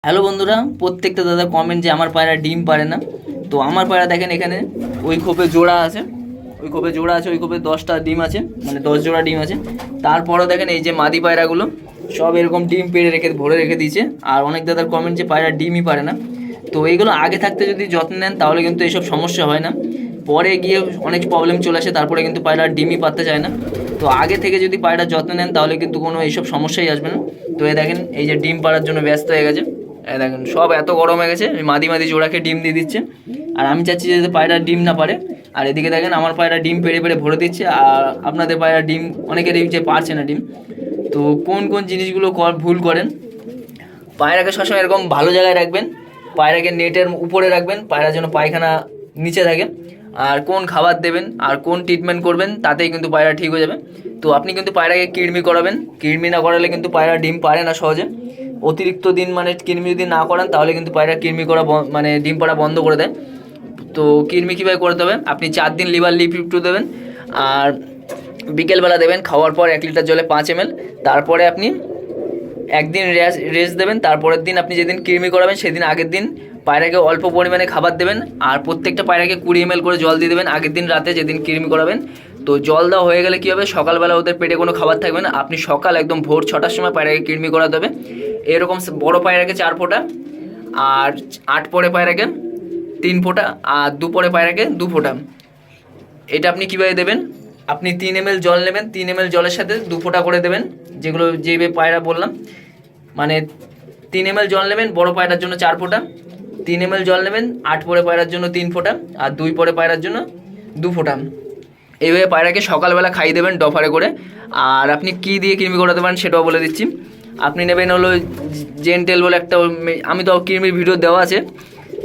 Hello বন্ধুরা, প্রত্যেকটা দাদা কমেন্ট যে আমার পায়রা ডিম পারে না। তো আমার পায়রা দেখেন এখানে ওই খোপে জোড়া আছে, ওই খোপে 10টা ডিম আছে, মানে 10 জোড়া ডিম আছে। তারপরেও দেখেন এই যে মাদি পায়রাগুলো সব এরকম ডিম পেড়ে ভরে রেখে দিয়েছে। আর অনেক দাদার কমেন্ট যে পায়রা ডিমই পারে না। তো এইগুলো আগে থাকতে যদি যত্ন নেন তাহলে কিন্তু এইসব সমস্যা হয় না, পরে গিয়ে অনেক প্রবলেম চলে আসে, তারপরে কিন্তু পায়রা ডিমই পারতে চায় না। তো আগে থেকে যদি পায়রা যত্ন নেন তাহলে কিন্তু কোনো এইসব সমস্যাই আসবে না। তো এই দেখেন এই যে ডিম পাড়ার জন্য ব্যস্ত হয়ে গেছে। দেখেন সব এত গরম হয়ে গেছে, মাদি জোড়াকে ডিম দিয়ে দিচ্ছে। আর আমি চাচ্ছি যাতে পায়রা ডিম না পারে। আর এদিকে দেখেন আমার পায়রা ডিম পেড়ে ভরে দিচ্ছে, আর আপনাদের পায়রা ডিম অনেকেরই যে পারছে না ডিম। তো কোন কোন জিনিসগুলো ভুল করেন, পায়রাকে সবসময় এরকম ভালো জায়গায় রাখবেন, পায়রাকে নেটের উপরে রাখবেন, পায়রা যেন পায়খানা নিচে থাকে। আর কোন খাবার দেবেন আর কোন ট্রিটমেন্ট করবেন তাতেই কিন্তু পায়রা ঠিক হয়ে যাবে। তো আপনি কিন্তু পায়রাকে কৃমি করাবেন, কৃমি না করালে কিন্তু পায়রা ডিম পারে না সহজে। অতিরিক্ত দিন মানে কৃমি যদি না করান তাহলে কিন্তু পায়রা কৃমি করা মানে ডিম পাড়া বন্ধ করে দেয়। তো কৃমি কীভাবে করতে হবে, আপনি 4 দিন লিভার লিপ2 দেবেন, আর বিকেলবেলা দেবেন খাওয়ার পর 1 লিটার জলে 5 ml। তারপরে আপনি একদিন রেস্ট দেবেন, তারপরের দিন আপনি যেদিন কৃমি করাবেন সেদিন আগের দিন পায়রাকে অল্প পরিমাণে খাবার দেবেন, আর প্রত্যেকটা পায়রাকে 20 ml করে জল দিয়ে দেবেন আগের দিন রাতে যেদিন কৃমি করাবেন। তো জল দেওয়া হয়ে গেলে কী হবে, সকালবেলা ওদের পেটে কোনো খাবার থাকবে না, আপনি সকাল একদম ভোর 6টার সময় পায়রাকে কৃমি করাতে হবে। এরকম বড় পায়রাকে 4 ফোঁটা, আর 8 পরে পায়রাকে 3 ফোঁটা, আর 2 পরে পায়রাকে 2 ফোঁটা। এটা আপনি কীভাবে দেবেন, আপনি 3 ml জল নেবেন, 3 ml জলের সাথে 2 ফোঁটা করে দেবেন, যেগুলো যেভাবে পায়রা বললাম। মানে 3 ml জল নেবেন বড় পায়রার জন্য 4 ফোঁটা, 3 ml জল নেবেন 8 পরে পায়রার জন্য 3 ফোঁটা, আর 2 পরে পায়রার জন্য 2 ফোঁটা। এইভাবে পায়রাকে সকালবেলা খাইয়ে দেবেন ডফারে করে। আর আপনি কী দিয়ে কৃমি করাতে পারেন সেটাও বলে দিচ্ছি। আপনি নেবেন হলো জেন্টেল বলে একটা, আমি তো কৃমির ভিডিও দেওয়া আছে,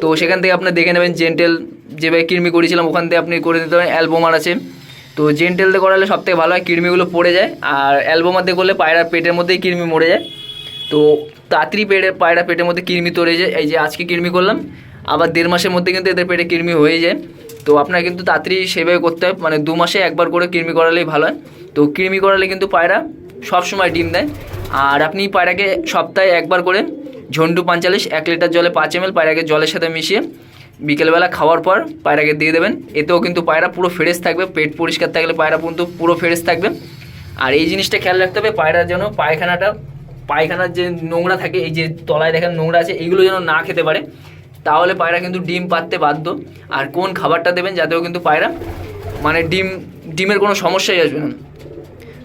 তো সেখান থেকে আপনি দেখে নেবেন জেন্টেল যেভাবে কৃমি করেছিলাম ওখান থেকে আপনি করে দিতে পারেন। অ্যালবোমার আছে, তো জেন্টেল দিয়ে করালে সবথেকে ভালো হয়, কৃমিগুলো পড়ে যায়। আর অ্যালবোমার দিয়ে করলে পায়রার পেটের মধ্যেই কৃমি মরে যায়, তো তাড়াতাড়ি পায়রা পেটের মধ্যে কৃমি তৈরি যায়। এই যে আজকে কৃমি করলাম, আবার 1.5 মাসের মধ্যে কিন্তু এদের পেটে কৃমি হয়ে যায়। তো আপনার কিন্তু তাড়াতাড়ি সেভাবে করতে হয়, মানে 2 মাসে একবার করে কৃমি করালেই ভালো হয়। তো কৃমি করালে কিন্তু পায়রা সবসময় ডিম দেয়। আর আপনি পায়রাকে সপ্তাহে একবার করে ঝন্টু 45 1 লিটার জলে 5 ml পায়রাকে জলের সাথে মিশিয়ে বিকেলবেলা খাওয়ার পর পায়রাকে দিয়ে দেবেন। এতেও কিন্তু পায়রা পুরো ফ্রেশ থাকবে, পেট পরিষ্কার থাকলে পায়রা কিন্তু পুরো ফ্রেশ থাকবে। আর এই জিনিসটা খেয়াল রাখতে হবে, পায়রার যেন পায়খানার যে নোংরা থাকে, এই যে তলায় দেখেন নোংরা আছে, এইগুলো যেন না খেতে পারে, তাহলে পায়রা কিন্তু ডিম পাড়তে বাধ্য। আর কোন খাবারটা দেবেন যাতেও কিন্তু পায়রা মানে ডিমের কোনো সমস্যাই আসবে না।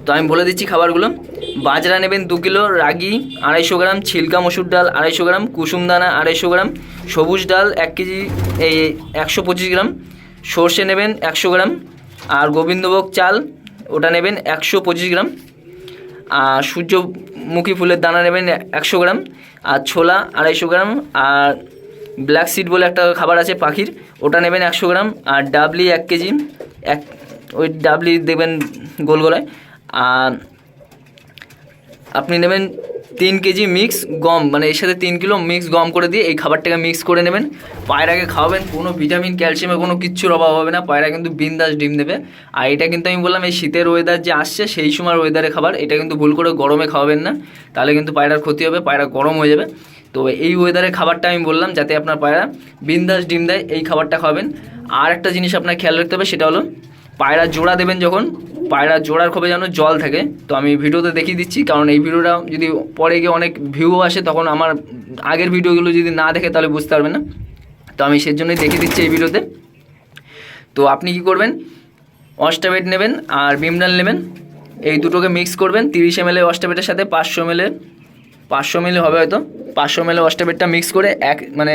তো আমি বলে দিচ্ছি খাবারগুলো। বাজরা নেবেন 2 কিলো, রাগি 250 গ্রাম, ছিলকা মসুর ডাল 250 গ্রাম, কুসুম দানা 250 গ্রাম, সবুজ ডাল 1 কেজি এই 125 গ্রাম, সর্ষে নেবেন 100 গ্রাম, আর গোবিন্দভোগ চাল ওটা নেবেন 125 গ্রাম, আর সূর্যমুখী ফুলের দানা নেবেন 100 গ্রাম, আর ছোলা 250 গ্রাম, আর ব্ল্যাক সিড বলে একটা খাবার আছে পাখির, ওটা নেবেন 100 গ্রাম, আর ডাবলি 1 কেজি, ওই ডাবলি দেবেন গোল গলায়। আর আপনি নেবেন 3 কেজি মিক্স গম, মানে এর সাথে 3 কিলো মিক্স গম করে দিয়ে এই খাবারটাকে মিক্স করে নেবেন, পায়রাকে খাওয়াবেন। কোনো ভিটামিন ক্যালসিয়ামের কোনো কিচ্ছুর অভাব হবে না, পায়রা কিন্তু বিন্দাস ডিম দেবে। আর এটা কিন্তু আমি বললাম এই শীতের ওয়েদার যে আসছে সেই সময় ওয়েদারে খাবার, এটা কিন্তু ভুল করে গরমে খাওয়াবেন না, তাহলে কিন্তু পায়রার ক্ষতি হবে, পায়রা গরম হয়ে যাবে। তো এই ওয়েদারের খাবারটা আমি বললাম যাতে আপনার পায়রা বিন্দাস ডিম দেয়, এই খাবারটা খাওয়াবেন। আর একটা জিনিস আপনার খেয়াল রাখতে হবে, সেটা হলো পায়রা জোড়া দেবেন যখন, পায়রা জোড়ার খোপে যেন জল থাকে। তো আমি ভিডিওতে দেখিয়ে দিচ্ছি, কারণ এই ভিডিওটা যদি পরে গিয়ে অনেক ভিউ আসে তখন আমার আগের ভিডিওগুলো যদি না দেখে তাহলে বুঝতে পারবেন না, তো আমি সেজন্যই দেখিয়ে দিচ্ছি এই ভিডিওতে। তো আপনি কি করবেন, অস্টাবেট নেবেন আর বিমডাল নেবেন, এই দুটোকে মিক্স করবেন 30 ml অস্টাবেটের সাথে 500 ml হবে হয়তো, 500 ml অস্টাবেটটা মিক্স করে মানে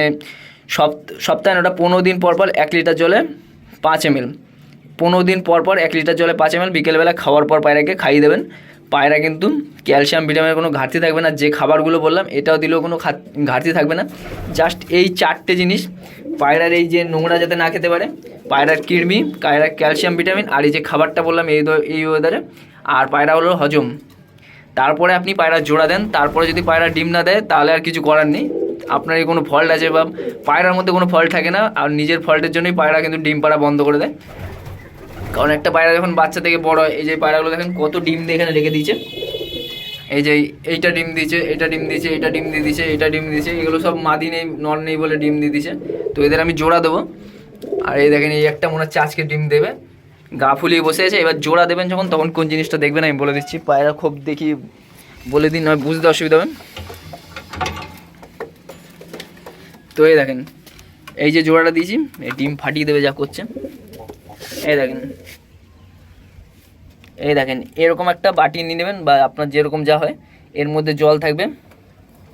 সপ্তাহে ওটা 15 দিন পর 1 লিটার জলে 5 ml, 15 দিন পর 1 লিটার জলে 5 ml বিকেলবেলা খাওয়ার পর পায়রাকে খাইয়ে দেবেন। পায়রা কিন্তু ক্যালসিয়াম ভিটামিনের কোনো ঘাটতি থাকবে না, যে খাবারগুলো বললাম এটাও দিলেও কোনো ঘাটতি থাকবে না। জাস্ট এই 4টে জিনিস, পায়রার এই যে নোংরা যাতে না খেতে পারে, পায়রার কৃমি, পায়রার ক্যালসিয়াম ভিটামিন, আর এই যে খাবারটা বললাম এই ওয়েদারে, আর পায়রা হলো হজম। তারপরে আপনি পায়রা জোড়া দেন, তারপরে যদি পায়রা ডিম না দেয় তাহলে আর কিছু করার নেই, আপনার এই কোনো ফল্ট আছে বা পায়রার মধ্যে কোনো ফল্ট থাকে না, আর নিজের ফল্টের জন্যই পায়রা কিন্তু ডিম পাড়া বন্ধ করে দেয়। কারণ একটা পায়রা যখন বাচ্চা থেকে বড় হয়, এই যে পায়রাগুলো দেখেন কত ডিম দিয়ে এখানে রেখে দিয়েছে, এই যে এইটা ডিম দিয়েছে, এটা ডিম দিয়েছে, এটা ডিম দিয়ে দিয়েছে, এটা ডিম দিয়েছে, এগুলো সব মাদি নেই নর নেই বলে ডিম দিয়ে দিয়েছে। তো এদের আমি জোড়া দেবো। আর এই দেখেন এই একটা মনে হচ্ছে আজকে ডিম দেবে, গা ফুলিয়ে বসে আছে। এবার জোড়া দেবেন যখন, তখন কোন জিনিসটা দেখবেন আমি বলে দিচ্ছি। পায়রা খুব দেখি বলে দিন, নয় বুঝতে অসুবিধা হবে। তো এই দেখেন এই যে জোড়াটা দিয়েছি, এই ডিম ফাটিয়ে দেবে যা করছে। এই দেখেন, এই দেখেন এরকম একটা বাটি নিয়ে নেবেন বা আপনার যেরকম যা হয়, এর মধ্যে জল থাকবে।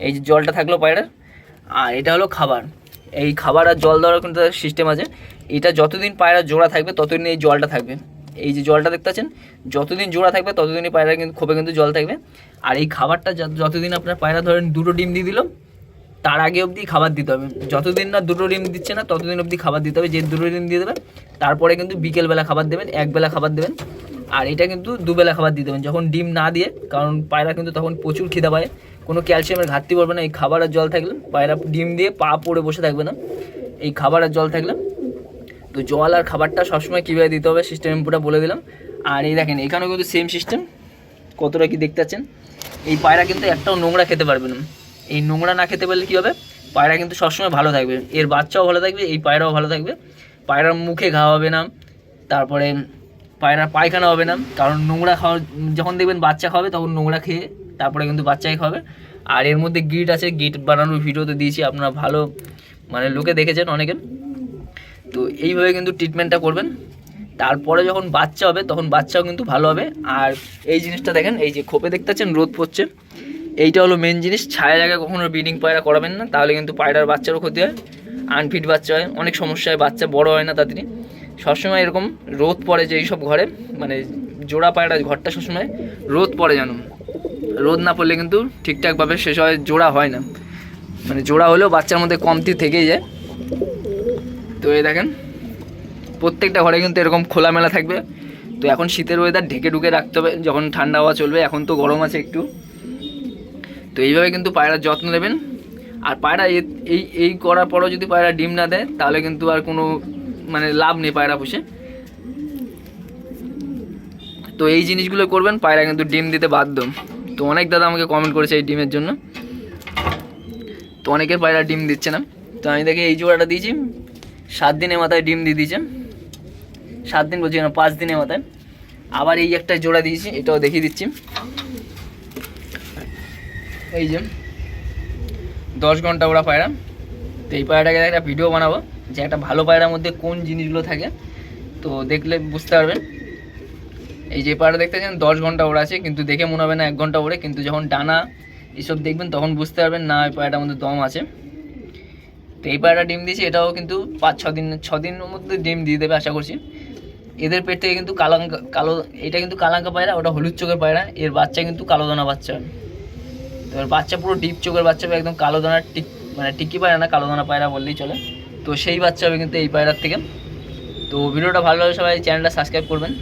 এই যে জলটা থাকলো পায়রার, আর এটা হলো খাবার। এই খাবার আর জল দেওয়ার কিন্তু সিস্টেম আছে। এটা যতদিন পায়রা জোড়া থাকবে ততদিন এই জলটা থাকবে। এই যে জলটা দেখতে পাচ্ছেন, যতদিন জোড়া থাকবে ততদিনই পায়রা কিন্তু খোপে কিন্তু জল থাকবে। আর এই খাবারটা যতদিন আপনার পায়রা ধরেন 2টো ডিম দিয়ে দিল, তার আগে অবধি খাবার দিতে হবে। যতদিন না 2টো ডিম দিচ্ছে না ততদিন অবধি খাবার দিতে হবে। যে 2টো ডিম দিয়ে দেবেন তারপরে কিন্তু বিকেলবেলা খাবার দেবেন, একবেলা খাবার দেবেন। আর এটা কিন্তু 2 বেলা খাবার দিয়ে দেবেন যখন ডিম না দিয়ে, কারণ পায়রা কিন্তু তখন প্রচুর খিদা পায়, কোনো ক্যালসিয়ামের ঘাটতি পড়বে না। এই খাবার আর জল থাকলে পায়রা ডিম দিয়ে পা পড়ে বসে থাকবে না, এই খাবার আর জল থাকলে। তো জল আর খাবারটা সবসময় কীভাবে দিতে হবে সিস্টেম পুরো বলে দিলাম। আর এই দেখেন এখানেও কিন্তু সেম সিস্টেম, কতটা কি দেখতে পাচ্ছেন। এই পায়রা কিন্তু একটাও নোংরা খেতে পারবে না। এই নোংরা না খেতে পারলে কী হবে, পায়রা কিন্তু সবসময় ভালো থাকবে, এর বাচ্চাও ভালো থাকবে, এই পায়রাও ভালো থাকবে। পায়রার মুখে ঘা হবে না, তারপরে পায়রার পায়খানা হবে না। কারণ নোংরা খাওয়া যখন দেখবেন বাচ্চা খাবে তখন নোংরা খেয়ে তারপরে কিন্তু বাচ্চাই খাবে। আর এর মধ্যে গিট আছে, গিট বানানোর ভিডিওতে দিয়েছি, আপনারা ভালো মানে লোকে দেখেছেন অনেকে। তো এইভাবে কিন্তু ট্রিটমেন্টটা করবেন। তারপরে যখন বাচ্চা হবে তখন বাচ্চাও কিন্তু ভালো হবে। আর এই জিনিসটা দেখেন, এই যে খোপে দেখতে পাচ্ছেন রোদ পড়ছে, এইটা হলো মেন জিনিস। ছায়া জায়গায় কখনো ব্রিডিং পায়রা করাবেন না, তাহলে কিন্তু পায়রার বাচ্চারও ক্ষতি হয়, আনফিট বাচ্চা হয়, অনেক সমস্যা হয়, বাচ্চা বড় হয় না তাড়াতাড়ি। সবসময় এরকম রোদ পড়ে যে এইসব ঘরে, মানে জোড়া পায়রা ঘরটা সবসময় রোদ পড়ে জানো, রোদ না পড়লে কিন্তু ঠিকঠাকভাবে শেষ হয়, জোড়া হয় না। মানে জোড়া হলেও বাচ্চার মধ্যে কমতি থেকেই যায়। তো এই দেখেন প্রত্যেকটা ঘরে কিন্তু এরকম খোলামেলা থাকবে। তো এখন শীতের ওয়েদার ঢেকে ঢুকে রাখতে হবে, যখন ঠান্ডা হওয়া চলবে, এখন তো গরম আছে একটু। তো এইভাবে কিন্তু পায়রার যত্ন নেবেন। আর পায়রা এই করার পরও যদি পায়রা ডিম না দেয় তাহলে কিন্তু আর কোনো মানে লাভ নেই পায়রা পুষে। তো এই জিনিসগুলো করবেন, পায়রা কিন্তু ডিম দিতে বাধ্য। তো অনেক দাদা আমাকে কমেন্ট করেছে এই ডিমের জন্য, তো অনেকের পায়রা ডিম দিচ্ছে না। তো আমি দেখে এই জোড়াটা দিয়েছি, 7 দিনের মাথায় ডিম দিয়ে দিয়েছে। 7 দিন বলছি না, 5 দিনের মাথায়। আবার এই একটা জোড়া দিয়েছি, এটাও দেখিয়ে দিচ্ছি। এই যে 10 ঘন্টা ওরা পায়রা। তো এই পায়রাটাকে একটা ভিডিও বানাবো যে একটা ভালো পায়রার মধ্যে কোন জিনিসগুলো থাকে, তো দেখলে বুঝতে পারবেন। এই যে পায়রা দেখতে পাচ্ছেন 10 ঘন্টা ওরা আছে, কিন্তু দেখে মনে হবে না 1 ঘন্টা ওড়ে, কিন্তু যখন ডানা এসব দেখবেন তখন বুঝতে পারবেন না এই পায়রাটার মধ্যে দম আছে। তো এই পায়রাটা ডিম দিয়েছি, এটাও কিন্তু 6 দিনের মধ্যে ডিম দিয়ে দেবে আশা করছি। এদের পেট থেকে কিন্তু কালো, এটা কিন্তু কালাঙ্কা পায়রা, ওটা হলুদ চোখের পায়রা, এর বাচ্চা কিন্তু কালো দানা বাচ্চা। এবার বাচ্চা পুরো ডিপ চোখের বাচ্চা হবে, একদম কালো দানা মানে টিকি পায়রা না, কালো দানা পায়রা বললেই চলে। তো সেই বাচ্চা হবে কিন্তু এই পায়রার থেকে। তো ভিডিওটা ভালো লাগলে সবাই চ্যানেলটা সাবস্ক্রাইব করবেন।